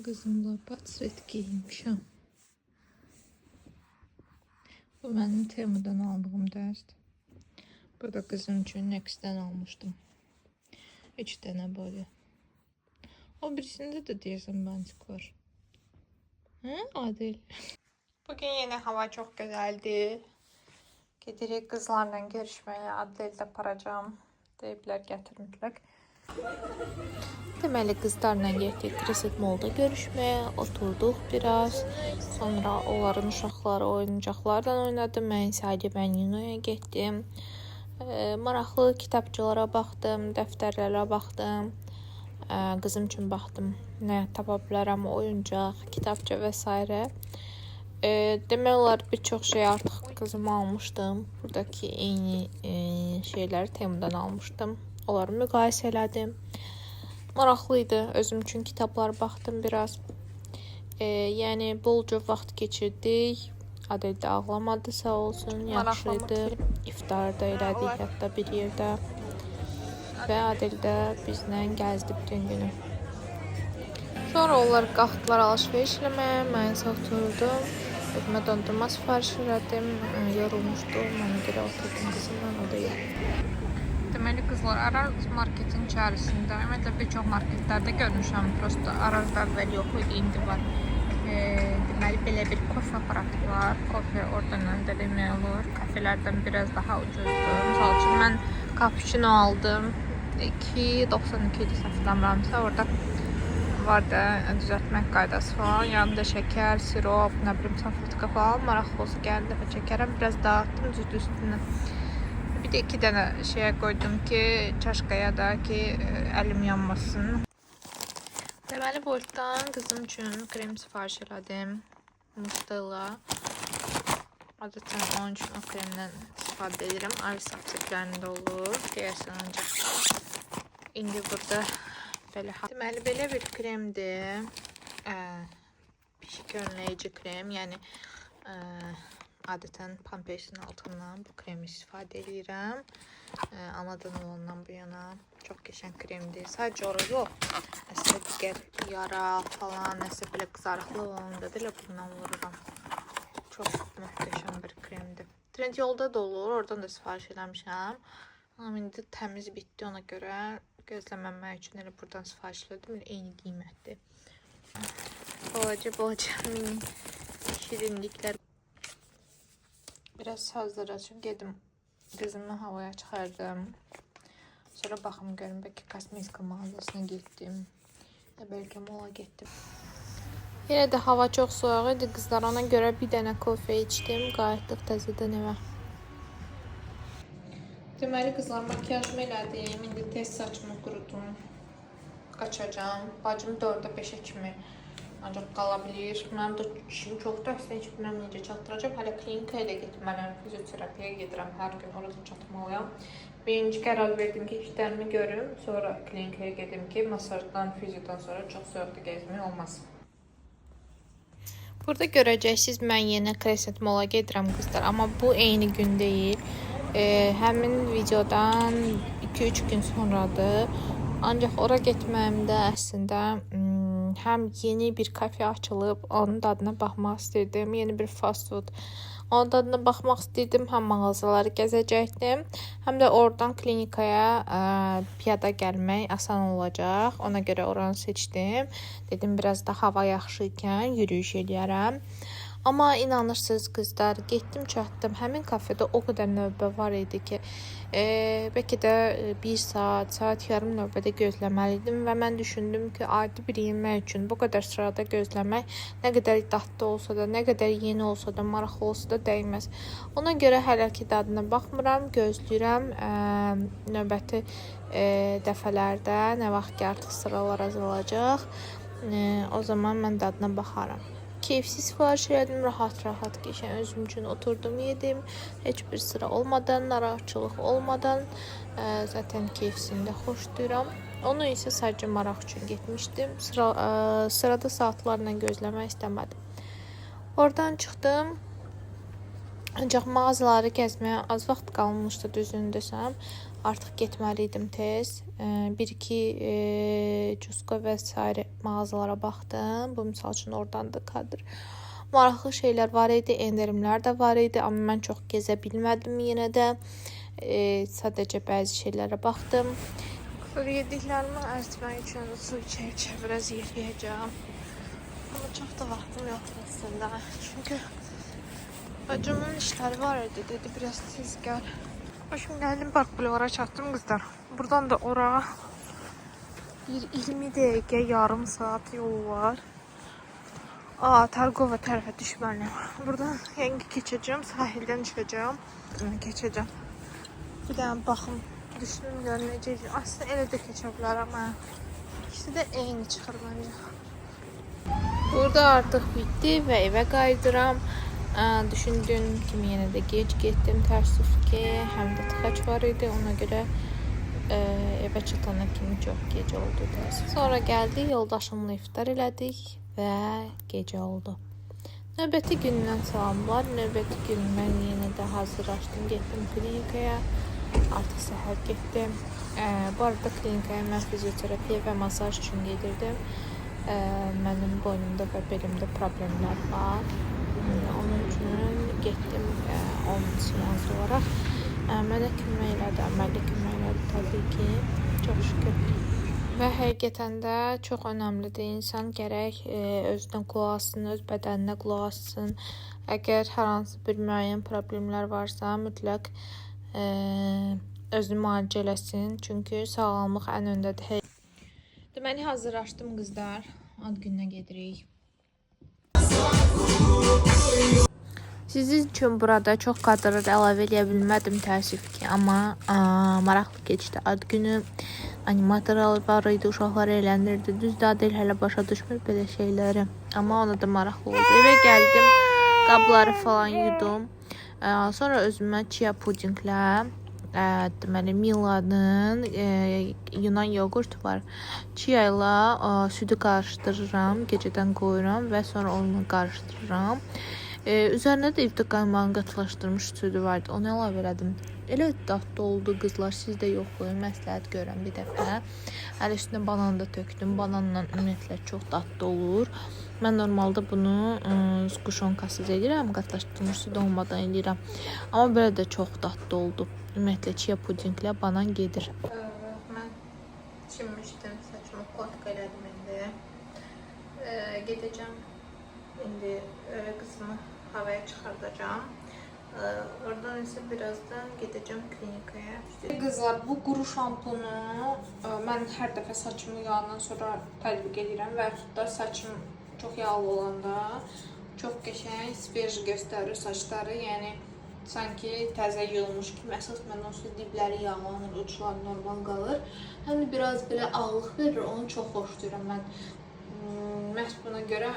Qızımla portret giymişəm. Bu mənim Temu'dan aldığım dərsdir. Bu da qızım üçün Next-dən almışdım. 3 dənə böyle. O birisində də deyirsən bantik var. Hə, Adil? Bugün yine hava çok güzeldi. Gedirik kızlarla görüşmeye. Adil'de paracağım. Deyiblər gətir mütləq. Deməli qızlarla getdik Crescent Mall'da görüşmeye. Oturduk biraz. Sonra onların uşaqları oyuncaqlardan oynadım. Mən isə Benino'ya getdim. Maraqlı kitabçılara baxdım, dəftərlərə baxdım. Qızım üçün baxdım. Nə tapa bilərəm, oyuncaq, kitabça və s. Demək olar bir çox şey artıq qızıma almışdım. Buradakı eyni şeyləri Temu'dan almışdım. Onları müqayisə elədim. Maraqlıydı. Özüm üçün kitablar baxdım biraz. Yəni bolca vaxt keçirdik. Adil də ağlamadı, sağ olsun, yaxşıydı. İftarda elədik hətta bir yerdə. Və Adil də bizlə gəzdi bütün günü. Sonra onlar qalxdılar alışveriş eləməyə. Mən isə oturdum. Özümə dondurma sifariş elədim. Yorulmuşdum. Mənə görə oturdum qızımla, o da yedi. Deməli qızlar, Arar marketin içərisində, ümumiyyətlə bir çox marketlərdə görmüşəm. Prosta Arar'da əvvəl yox idi, indi var. Deməli belə bir kofe aparatı var. Kofe oradan əldə demək olur. Kafelərdən biraz daha ucuzdur. Misal üçün mən cappuccino aldım. 2.92 idi səhvləmirəmsə. Orada var da düzəltmək qaydası falan. Yanında şəkər, sirop, nə bilim salfetka falan. Maraqlı olsa gəldi dəfə çəkərəm. Biraz dağıtdım düzdü üstündən. Bir de 2 dənə şeyə qoydum ki, çaşkaya da ki əlim yanmasın. Deməli Bolt'dan qızım üçün krem sifariş elədim. Mustela. Adətən onun üçün o kremdən istifadə edirəm. Avis apteklərində olur. Deyərsən ancaq. İndi burada belə. Deməli belə bir kremdir. Pişik önləyici krem. Yəni adətən Pampers'in altından bu kremi istifadə edirəm. Anadan olandan bu yana çox qəşəng kremdir. Sadəcə orada yox. Nəsə digər yara falan, nəsə belə qızarıqlı olanda da elə bundan vururam. Çox möhtəşəm bir kremdir. Trendyolda da olur. Oradan da sifariş eləmişəm. Amma indi təmiz bitdi, ona görə gözləməmək üçün elə buradan sifariş elədim. Eyni qiymətdir. Balaca mini şirinliklər. Biraz hazırlaşım gedim. Qızımı havaya çıxardım. Sonra baxım görüm, bəlkə kosmetika mağazasına getdim. Bəlkə mola getdim. Yenə də hava çox soğuk idi qızlar. Ona görə bir dənə kofe içdim. Qayıtdıq təzədən evə. Deməli qızlar, makyajımı elədim. İndi tez saçımı qurudum. Qaçacağım. Bacım 4-ə 5-ə kimi ancaq qala bilir. Mənim də işim çoxdur. Əslində heç bilmirəm necə çatdıracağım. Hələ klinikaya da getməliyəm. Fizioterapiyaya gedirəm. Hər gün orada çatmalıyam. Birinci qərar verdim ki, işlərimi görüm. Sonra klinikaya gedim ki, masajdan, fiziodan sonra çox soyuqda gezmək olmaz. Burada görəcəksiniz, mən yenə Crescent Mall'a gedirəm qızlar. Amma bu eyni gün deyil. Həmin videodan 2-3 gün sonradır. Ancaq ora getməyimdə əslində həm yeni bir kafe açılıb, onun dadına baxmaq istirdim. Yeni bir fast food. Onun dadına baxmaq istirdim. Həm mağazaları gəzəcəkdim. Həm də oradan klinikaya piyada gəlmək asan olacaq. Ona görə oranı seçdim. Dedim biraz da hava yaxşı ikən yürüyüş eləyərəm. Amma inanırsınız qızlar, getdim çatdım. Həmin kafedə o qədər növbə var idi ki, bəlkə də 1 saat yarım növbədə gözləməliydim və mən düşündüm ki, adi bir yemək üçün bu qədər sırada gözləmək nə qədər dadlı olsa da, nə qədər yeni olsa da, maraqlı olsa da dəyməz. Ona görə hələ ki dadına baxmıram, gözləyirəm növbəti dəfələrdə nə vaxt ki artıq sıralar azalacaq. O zaman mən dadına baxaram. Keyifsiz sifariş elədim, rahat geçen özüm üçün oturdum, yedim. Heç bir sıra olmadan, narahatçılıq olmadan. Zaten keyfsini də xoşlayıram. Onu isə sadəcə maraq üçün getmişdim. Sırada saatlarla gözləmək istəmədim. Oradan çıxdım. Ancaq mağazaları gəzməyə az vaxt qalmışdı, düzünü desəm. Artıq getməli idim tez. Bir-iki Cusco və s. mağazalara baxdım. Bu misal üçün oradandır kadr. Maraqlı şeylər var idi, endirimlər də var idi, amma mən çox gezə bilmədim yenə də. Sadəcə bəzi şeylərə baxdım. Yediklərimi əritmək üçün su içə-içə biraz yeyəcəm. Ama çox da vaxtım yoxdur aslında. Çünki bacımın işləri var idi, dedi biraz tez gəl. Şimdi geldim Park Bulvar'a çattım kızlar. Buradan da oraya bir 20 dəqiqə, yarım saat yol var. Targova tərəfə düşməliyim. Buradan yengi keçəcəm, sahildən çıxacağım. Keçəcəm. Bir dənə baxım, düşünüm görüm necə. Aslında elə də keçə bilər amma ikisi də eyni çıxır məncə. Burada artıq bitdi və evə qayıdıram. Düşündüğüm kimi yenə də gec getdim, təəssüf ki, həm də tıxac var idi, ona görə evə çatana kimi çox gec oldu təəssüf. Sonra gəldi, yoldaşımla iftar elədik və gecə oldu. Növbəti gündən salamlar, növbəti gün mən yenə də hazırlaşdım, getdim klinikaya, artıq səhər getdim. Bu arada klinikaya mən fizioterapiya və masaj üçün gedirdim. Mənim boynumda və belimdə problemlər var. Onun üçün getdim onun seans olaraq. Mənə kömək elədi, əməlli kömək elədi təbii ki, çox şükür. Və həqiqətən də çox önəmlidir. İnsan gərək özünə qulaq assın, öz bədəninə qulaq assın. Əgər hər hansı bir müəyyən problemlər varsa, mütləq özünü müalicə eləsin. Çünki sağlamlıq ən öndədir. Deməli, hazırlaşdım qızlar. Ad gününə gedirik. Sizin üçün burada çox kadrlar əlavə edə bilmədim təəssüf ki, amma maraqlı keçdi ad günü. Animatorlar var idi, uşaqlar eğləndirdi. Düzdür, Adel hələ başa düşmür belə şeyləri, amma ona da maraqlı oldu. Evə gəldim, qabları falan yudum. Sonra özümə chia pudinglə, deməli Mila'nın Yunan yoğurtu var. Chia ilə südü qarışdırıram, gecədən qoyuram və sonra onunla qarışdırıram. Üzərinə də evdə qaymağın qatılaşdırmış südü vardı. Onu əlavə elədim. Elə dadlı oldu qızlar. Siz də yoxlayın, məsləhət görən bir dəfə. Hələ üstünə banan da tökdüm. Bananla ümumiyyətlə çox dadlı olur. Mən normalda bunu quşonkasız edirəm, qatılaşdırmış süd olmadan edirəm. Amma belə də çox dadlı oldu. Ümumiyyətlə chia pudinglə banan gedir. Mən çinmişdim, saçımı qotka elədim indi. Gedəcəm. İndi qızımı havaya çıxardacağım. Oradan isə birazdan gedəcəm klinikaya. Qızlar, bu quru şampunu mən hər dəfə saçımı yağından sonra tətbiq edirəm və yaxud da saçım çox yağlı olanda çox qəşəng, svej göstərir saçları. Yəni sanki təzə yığılmış kimi. Əsas mən onsuz dibləri yağlanır, uçları normal qalır. Həm də biraz belə ağlıq verir, onu çox xoşlayıram mən. Məhz buna görə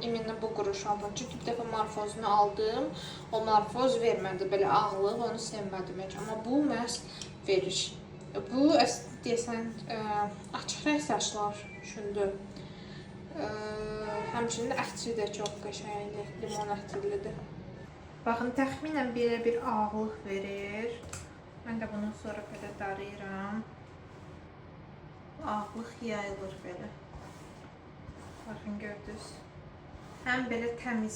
iminə bu quru şampun. Çünki bir dəfə marfozunu aldım. O marfoz vermədi, belə ağlıq, onu sevmədim heç. Amma bu məhz verir. Bu deyəsən açıq rəng saçlar üçündür. Həmçinin ətri də çox qəşəngdir, limon ətrilidir. Baxın, təxminən belə bir ağlıq verir. Mən də bunu sonra belə darayıram. Ağlıq yayılır belə. Baxın, gördünüz. Həm belə təmiz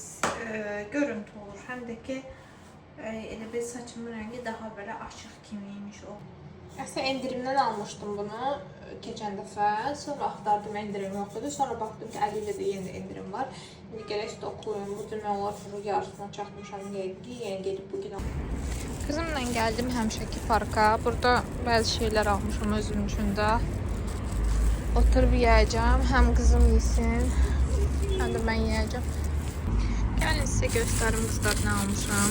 görüntü olur, həm də ki elə bir saçımın rəngi daha belə açıq kimiymiş o. Əslində endirimdən almışdım bunu keçən dəfə. Sonra axtardım, endirim yoxdur. Sonra baxdım ki, 50 ilə də yeni endirim var. İndi gələk stoklayım. Bu demək olar ki, yarısına çatmışam. Yəni gedib bugün aldım. Qızımla gəldim həmişəki parka. Burada bəzi şeylər almışam özüm üçün də. Oturub yiyəcəm. Həm qızım yesin, həm də mən yiyəcəm. Gəlin sizə göstərim qızlar nə almışam.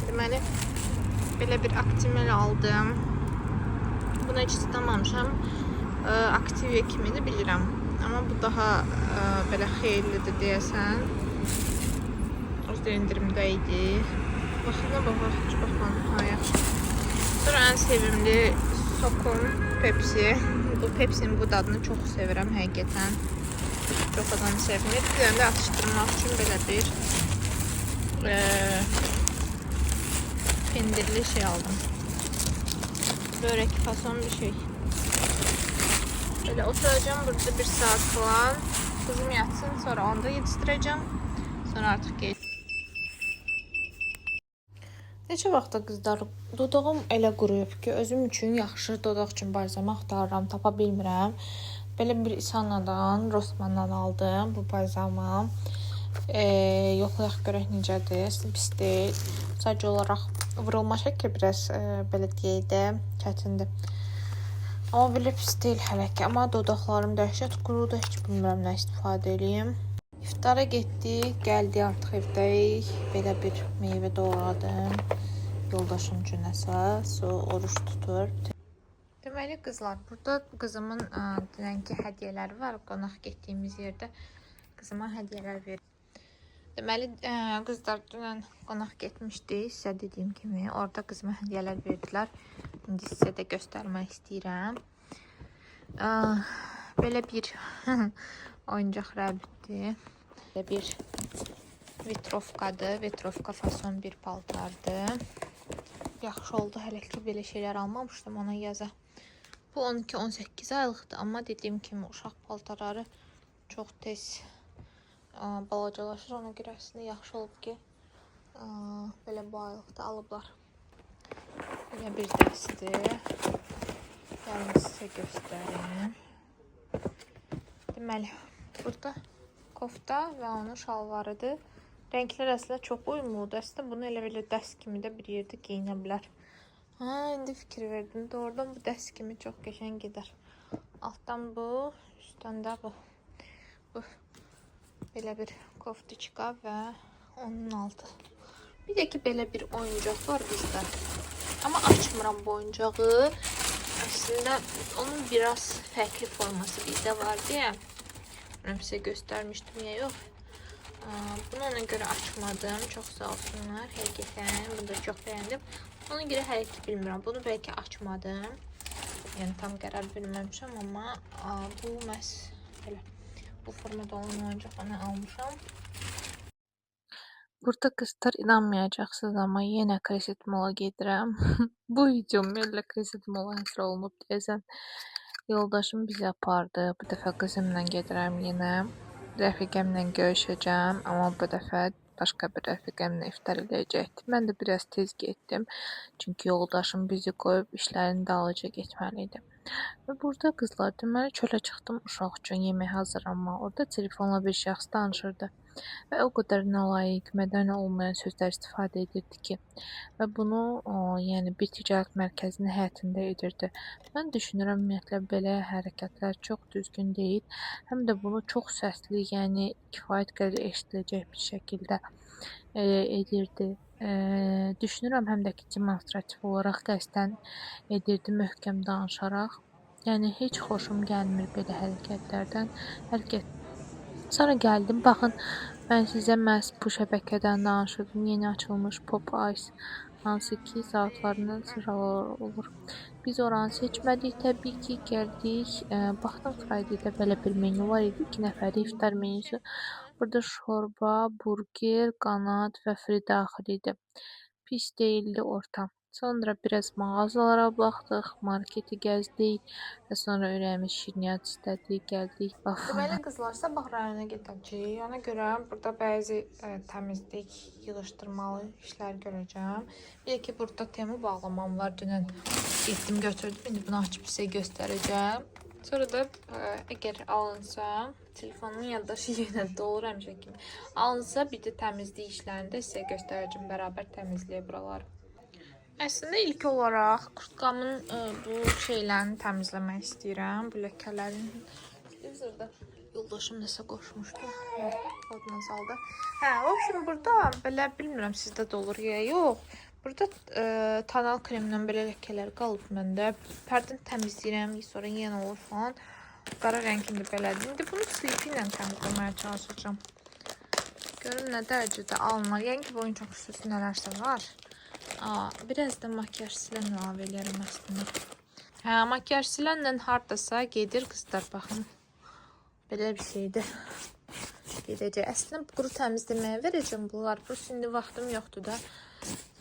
Deməli, belə bir Actimel aldım. Bunu heç istəməmişəm. Activia kimi də bilirəm. Amma bu daha belə xeyirlidir deyəsən. O da endirimdə idi. Baxına baxaq, heç baxmadım. Yaxşı. Sonra ən sevimli sokum Pepsi. Bu Pepsi'nin bu dadını çox sevirəm həqiqətən. Çox adam sevmir. Bir də atışdırmaq üçün belə bir pendirli şey aldım. börek fason bir şey. Böyle oturacağım burada 1 saat falan. Kızım yatsın, sonra onu da yetiştireceğim. Sonra artık gel. Neçə vaxtda qızlar, dodağım elə quruyub ki, özüm üçün yaxşı dodaq üçün balzam axtarıram, tapa bilmirəm. Belə bir İsannadan, Rossmanndan aldım bu balzamı. Yoxlayaq görək necədir, pis deyil. Sadəcə olaraq vurulma şəkli biraz belə deyək də çətindir. Amma belə pis deyil hələ ki. Amma dodaqlarım dəhşət qurudur, heç bilmirəm nə istifadə edeyim. İftara getdik, gəldik artıq evdəyik. Belə bir meyvə doğradım. Yoldaşım üçün əsas, o oruç tutur. Deməli qızlar, burada qızımın dünənki hədiyyələri var. Qonaq getdiyimiz yerdə qızıma hədiyyələr verir. Deməli qızlar, dünən qonaq getmişdik. Sizə dediyim kimi, orada qızıma hədiyyələr verdilər. İndi sizə də göstərmək istəyirəm. Belə bir oyuncaq rəbitdir. Belə bir vitrovkadır. Vitrovka fason bir paltardır. Yaxşı oldu, hələ ki belə şeylər almamışdım ona yaza. Bu 12-18 aylıqdır, amma dediyim kimi uşaq paltarları çox tez balacalaşır. Ona görə əslində yaxşı olub ki, belə bu aylıqda alıblar. Belə bir dərsdir. Gəlin sizə göstərim. Deməli, burada kofta və onun şalvarıdır. Renklər əslində çox uyumludur. Əslində bunu elə dəst kimi də bir yerdə geyinə bilər. İndi fikir verdim. Doğrudan bu dəst kimi çox qəşəng gedər. Altdan bu, üstdən də bu. Belə bir koftiçka və onun altı. Bir də ki, belə bir oyuncaq var bizdə. Amma açmıram bu oyuncağı. Əslində onun biraz fərqli forması bizdə var deyə. Mən sizə göstərmişdim ya yox. Bunu ona görə açmadım. Çox sağ olsunlar. Həqiqətən bunu da çox bəyəndim. Ona görə hələ ki bilmirəm. Bunu bəlkə açmadım. Yəni tam qərar bilməmişəm, amma bu məhz belə bu formada olan oyuncaqlarını almışam. Burada qızlar inanmayacaqsınız, amma yenə Crescent Mall-a gedirəm. Bu videom elə Crescent Mall-a həsr olunub deyəsən. Yoldaşım bizi apardı. Bu dəfə qızımla gedirəm yenə. Rəfiqəmlə görüşəcəm, amma bu dəfə başqa bir rəfiqəmlə iftar edəcəkdim. Mən də biraz tez getdim, çünki yoldaşım bizi qoyub işlərin dalınca getməli idi. Və burada qızlar, deməli çölə çıxdım uşaq üçün yemək hazırlanma. Orada telefonla bir şəxs danışırdı və o qədər nalayiq, mədəni olmayan sözlər istifadə edirdi ki, və bunu yəni bir ticarət mərkəzinin həyətində edirdi. Mən düşünürəm, ümumiyyətlə belə hərəkətlər çox düzgün deyil. Həm də bunu çox səsli, yəni kifayət qədər eşidiləcək bir şəkildə edirdi. Düşünürəm, həm də ki, demonstrativ olaraq qəsdən edirdi, möhkəm danışaraq. Yəni heç xoşum gəlmir belə hərəkətlərdən. Sonra gəldim, baxın, mən sizə məhz bu şəbəkədən danışırdım. Yeni açılmış Pop Ice, hansı ki saatlarından sıralar olur. Biz oranı seçmədik, təbii ki, gəldik. Baxdım, Friday'də belə bir menü var idi, 2 nəfərlik iftar menüsü. Burada şorba, burger, qanad və fri daxil idi. Pis deyildi ortam. Sonra biraz mağazalara baxdıq, marketi gəzdik və sonra ürəyimiz şirniyyat istədik, gəldik. Deməli qızlar, sabah rayona gedəcəyik. Ona görə burada bəzi təmizlik, yığışdırmalı işlər görəcəm. Bir də ki, burada temu bağlamam var. Dünən getdim, götürdüm. İndi bunu açıb sizə göstərəcəm. Sonra da əgər alınsa, telefonumun yaddaşı yenə dolur həmişə kimi. Alınsa, bir də təmizlik işlərini də sizə göstərəcəm. Bərabər təmizliyə buraları. Əslində ilk olaraq kurtkamın bu şeylərini təmizləmək istəyirəm. Bu ləkələrin. Televizorda yoldaşım nəsə qoşmuşdu. Oduna saldı. O şimdi burada belə bilmirəm sizdə də olur ya yox. Burada tonal kremlə belə ləkələr qalıb məndə. Pərdəni təmizləyirəm, sonra yenə olur falan. Qara rəngində belədir. İndi bunu slipi ilə təmizləməyə çalışacağım. Görün nə dərəcədə alınır. Yəni ki, bu oyun çox xüsusi nələrsə var. Biraz da makyaj silən əlavə eləyərəm əslində. Makyaj silənlə hardasa gedir qızlar, baxın. Belə bir şeydir. Gedəcək. Əslində quru təmizləməyə verəcəm bunlar. Bu indi vaxtım yoxdur da.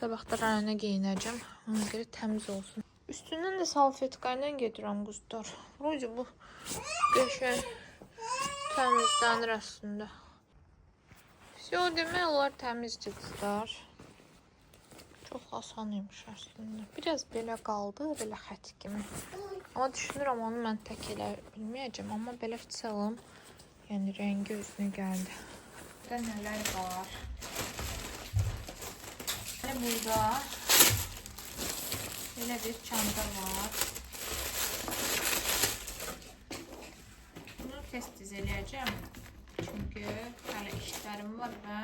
Sabah da rayona geyinəcəm. Ona görə təmiz olsun. Üstündən də salfetka ilə gedirəm qızlar. Vroca bu qəşəng təmizlənir əslində. Все, demək olar təmizdir qızlar. Çox asan imiş əslində. Biraz belə qaldı, belə xət kimi. Amma düşünürəm onu mən tək elə bilməyəcəm. Amma belə fıçalım. Yəni rəngi özünə gəldi. Burada nələr var? Burada belə bir çanta var. Bunu tez-tez eləyəcəm. Çünki hələ işlərim var və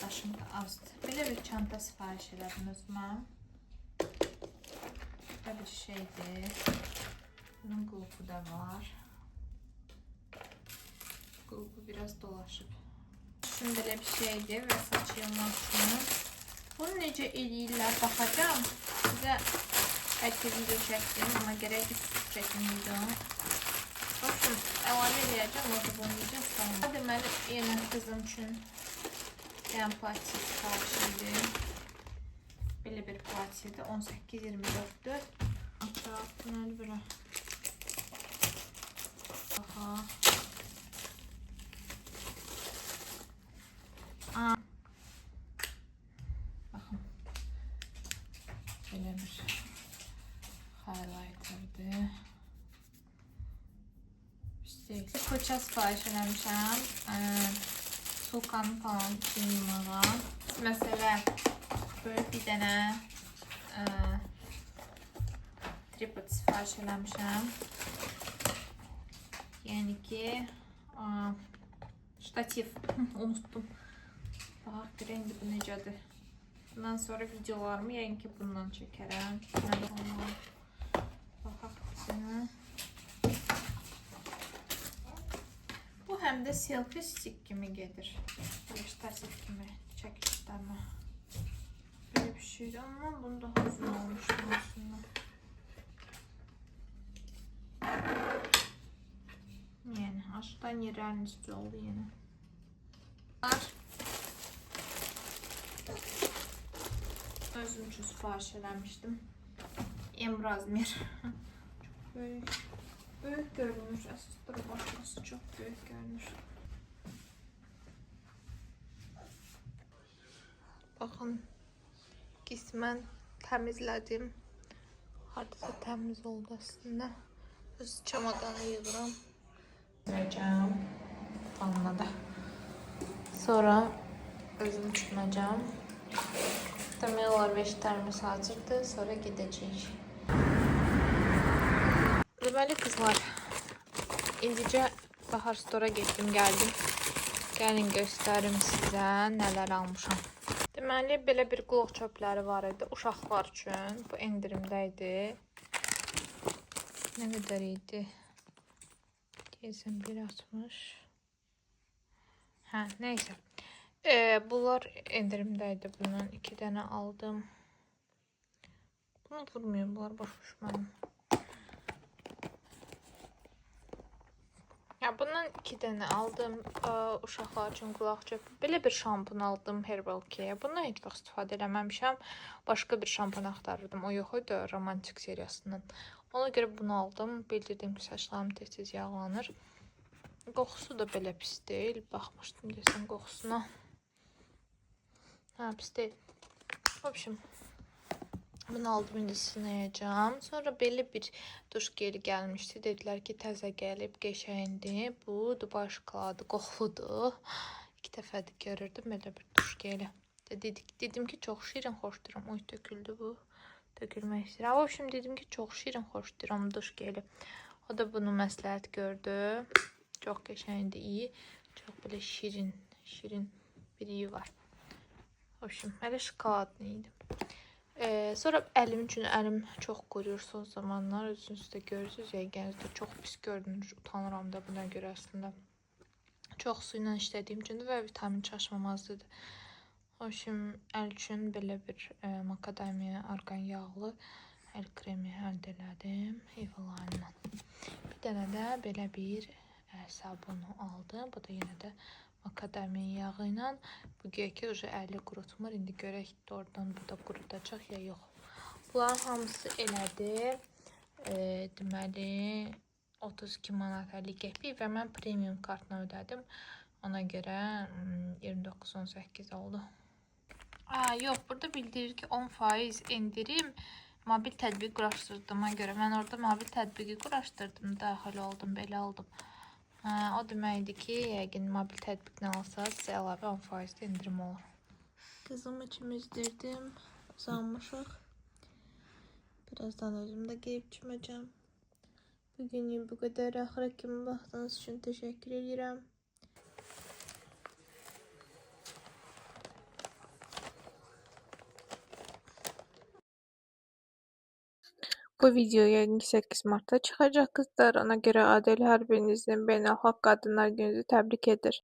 daşım da azdır. Belə bir çanta sifariş elədim özümə. Burada bir şeydir. Bunun qulpu da var. Qulpu biraz dolaşıb. Şimdi belə bir şeydir və saç yığmaq üçün. Bunu necə eləyirlər baxacağım. Sizə bəlkə video çəkdim, amma gərək ki çəkim video. Baxın, əlavə eləyəcəm, orada bunu necə deməli, yenə qızım üçün yəni platiya sifariş edir. Belə bir platiyadır, 18-24'dür. Hatta bunu belə. Aha. Baxın. Belə bir highlighter'dır. Fırça sipariş eləmişəm. Sulkanın falan için yumağa. Məsələ, böyle bir dənə tripod sipariş eləmişəm. Yəni ki, ştativ unuttum. Bax, görək indi bu necədir. Bundan sonra videolarımı yəni ki bundan çəkərəm. Baxaq bizə. Bu həm də selfie stick kimi gedir. Böyle ştativ kimi çəkilişlərmə. Böyle bir şeydir ama bunu daha uzun olmuştum aslında. Yəni aşağıdan yerlərin üstü oldu yenə. Özüm üçün sifariş eləmişdim. Emrazmer. Çok büyük. Büyük görünür. Əsasları başlısı çok büyük görünür. Baxın. Qismən təmizlədim. Hardasa təmiz oldu əslində. Öz çamadanı yığıram. Verəcəm. Vannada. Sonra özüm tutacağım. Demək olar 5 tərmiz hazırdır. Sonra gedəcəyik. Deməli qızlar, indicə Bahar Store'a getdim, gəldim. Gəlin göstərim sizə nələr almışam. Deməli, belə bir qulaq çöpləri var idi uşaqlar üçün. Bu endirimdə idi. Nə qədər idi? Deyəsən 1.60. Hə, neysə. Bunlar endirimdə idi. Bundan 2 dənə aldım. Bunu vurmayayım, bunlar boş mənim. Ya bundan 2 dənə aldım uşaqlar üçün qulaq çöpü. Belə bir şampun aldım Herbal Care. Bundan heç vaxt istifadə eləməmişəm. Başqa bir şampun axtarırdım. O yox idi, romantik seriyasından. Ona görə bunu aldım. Bildirdim ki, saçlarım tez-tez yağlanır. Qoxusu da belə pis deyil. Baxmışdım desən qoxusuna. Hə, pis deyil. Vəbşim. Bunu aldım, indi silnəyəcəm. Sonra belə bir duş geli gəlmişdi. Dedilər ki, təzə gəlib, qəşəngdir. Bu Dubai şokoladı, qoxludur. 2 dəfədir görürdüm belə bir duş geli. Dedim ki, çox şirin xoşduram. Oy, töküldü bu. Tökülmək istəyirəm. O şimdi dedim ki, çox şirin xoşduram duş geli. O da bunu məsləhət gördü. Çox qəşəngdir, iyi. Çox belə şirin bir iyi var. O şimdi hələ şokoladlı idi. Sonra əlim üçün əlim çox quruyur son zamanlar. Özünüz də görürsünüz, yəqənizdə çox pis görünür. Utanıram da buna görə əslində. Çox su ilə işlədiyim üçün və vitamin çaşmamazlıdır. O şimdi əl üçün belə bir makadamiya argan yağlı əl kremi əldə elədim. Evalarından. Bir dənə də belə bir sabunu aldım. Bu da yenə də makadamiya yağı ilə. Bu güya ki, əli qurutmur. İndi görək doğrudan bu da qurutacaq ya yox. Bunların hamısı elədi. Deməli 32 manat 50 qəpik və mən premium kartla ödədim. Ona görə 29.18 oldu. Yox, burada bildirir ki 10% indirim mobil tətbiq quraşdırdığıma görə. Mən orada mobil tətbiqi quraşdırdım, daxil oldum, belə oldum. O deməkdir ki, yəqin mobil tətbiqlə alsanız sizə əlavə 10% indirim olur. Qızım üçün izdirdim, uzanmışıq. Birazdan özüm də geyib çiməcəm. Bugünlük bu qədər. Axıra kimi baxdığınız üçün təşəkkür edirəm. Bu video yəqin ki 8 martda çıxacaq qızlar. Ona görə Adel hər birinizin Beynəlxalq Qadınlar Gününüzü təbrik edir.